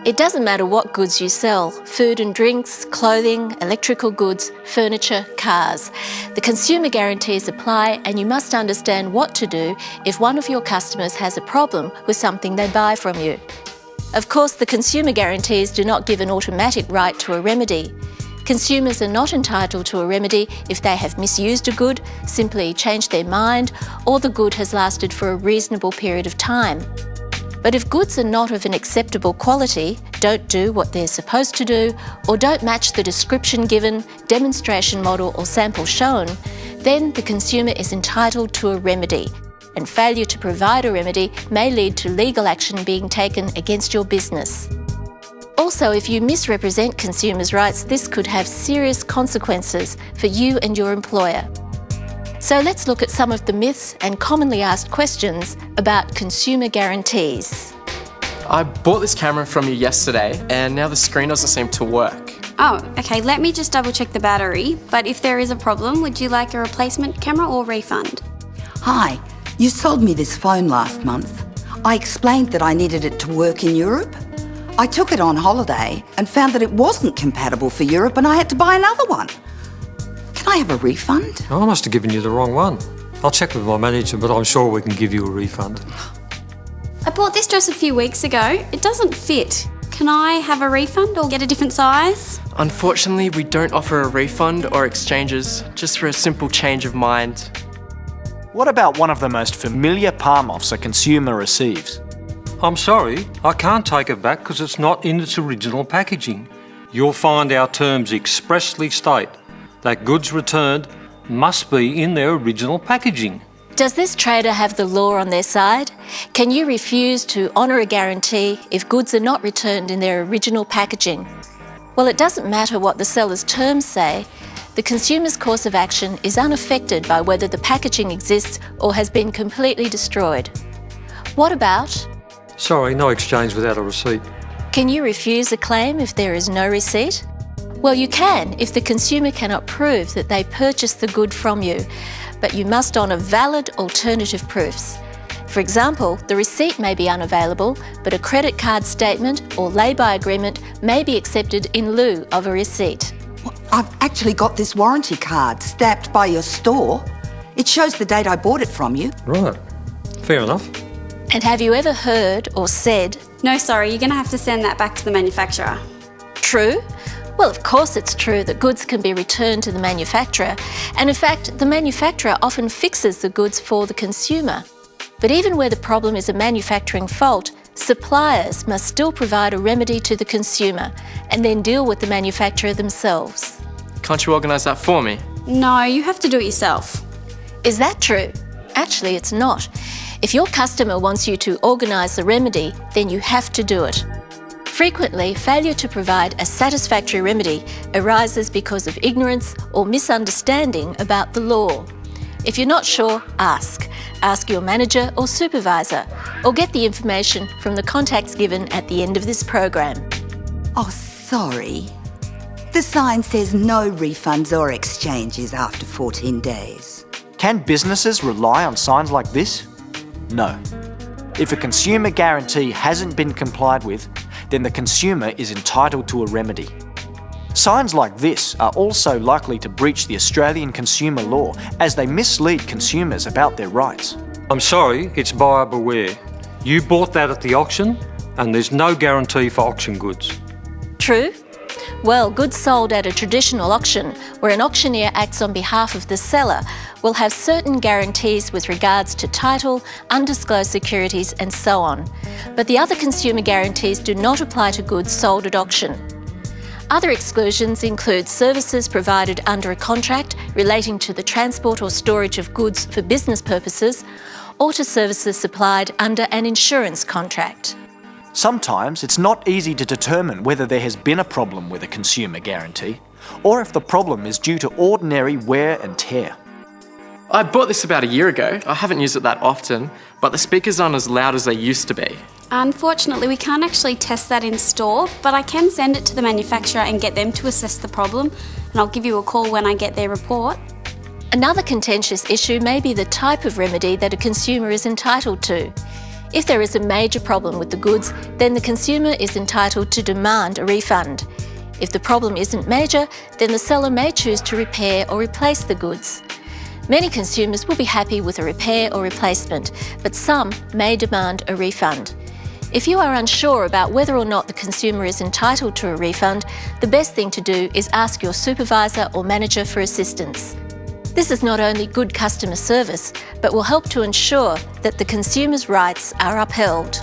It doesn't matter what goods you sell, food and drinks, clothing, electrical goods, furniture, cars. The consumer guarantees apply, and you must understand what to do if one of your customers has a problem with something they buy from you. Of course, the consumer guarantees do not give an automatic right to a remedy. Consumers are not entitled to a remedy if they have misused a good, simply changed their mind, or the good has lasted for a reasonable period of time. But if goods are not of an acceptable quality, don't do what they're supposed to do, or don't match the description given, demonstration model or sample shown, then the consumer is entitled to a remedy, and failure to provide a remedy may lead to legal action being taken against your business. Also, if you misrepresent consumers' rights, this could have serious consequences for you and your employer. So let's look at some of the myths and commonly asked questions about consumer guarantees. I bought this camera from you yesterday and now the screen doesn't seem to work. Oh, okay, let me just double check the battery, but if there is a problem, would you like a replacement camera or refund? Hi, you sold me this phone last month. I explained that I needed it to work in Europe. I took it on holiday and found that it wasn't compatible for Europe and I had to buy another one. Can I have a refund? I must have given you the wrong one. I'll check with my manager, but I'm sure we can give you a refund. I bought this dress a few weeks ago. It doesn't fit. Can I have a refund or get a different size? Unfortunately, we don't offer a refund or exchanges, just for a simple change of mind. What about one of the most familiar palm-offs a consumer receives? I'm sorry, I can't take it back because it's not in its original packaging. You'll find our terms expressly state that goods returned must be in their original packaging. Does this trader have the law on their side? Can you refuse to honour a guarantee if goods are not returned in their original packaging? Well, it doesn't matter what the seller's terms say. The consumer's course of action is unaffected by whether the packaging exists or has been completely destroyed. What about? Sorry, no exchange without a receipt. Can you refuse a claim if there is no receipt? Well, you can if the consumer cannot prove that they purchased the good from you, but you must honour valid alternative proofs. For example, the receipt may be unavailable, but a credit card statement or lay-by agreement may be accepted in lieu of a receipt. Well, I've actually got this warranty card stamped by your store. It shows the date I bought it from you. Right, fair enough. And have you ever heard or said, No, sorry, you're going to have to send that back to the manufacturer. true? Well, of course it's true that goods can be returned to the manufacturer, and in fact, the manufacturer often fixes the goods for the consumer. But even where the problem is a manufacturing fault, suppliers must still provide a remedy to the consumer and then deal with the manufacturer themselves. Can't you organise that for me? No, you have to do it yourself. Is that true? Actually, it's not. If your customer wants you to organise the remedy, then you have to do it. Frequently, failure to provide a satisfactory remedy arises because of ignorance or misunderstanding about the law. If you're not sure, ask. Ask your manager or supervisor, or get the information from the contacts given at the end of this program. Oh, sorry. The sign says no refunds or exchanges after 14 days. Can businesses rely on signs like this? No. If a consumer guarantee hasn't been complied with, then the consumer is entitled to a remedy. Signs like this are also likely to breach the Australian consumer law as they mislead consumers about their rights. I'm sorry, it's buyer beware. You bought that at the auction and there's no guarantee for auction goods. True? Well, goods sold at a traditional auction, where an auctioneer acts on behalf of the seller, will have certain guarantees with regards to title, undisclosed securities and so on. But the other consumer guarantees do not apply to goods sold at auction. Other exclusions include services provided under a contract relating to the transport or storage of goods for business purposes, or to services supplied under an insurance contract. Sometimes it's not easy to determine whether there has been a problem with a consumer guarantee, or if the problem is due to ordinary wear and tear. I bought this about a year ago. I haven't used it that often, but the speakers aren't as loud as they used to be. Unfortunately, we can't actually test that in store, but I can send it to the manufacturer and get them to assess the problem, and I'll give you a call when I get their report. Another contentious issue may be the type of remedy that a consumer is entitled to. If there is a major problem with the goods, then the consumer is entitled to demand a refund. If the problem isn't major, then the seller may choose to repair or replace the goods. Many consumers will be happy with a repair or replacement, but some may demand a refund. If you are unsure about whether or not the consumer is entitled to a refund, the best thing to do is ask your supervisor or manager for assistance. This is not only good customer service, but will help to ensure that the consumer's rights are upheld.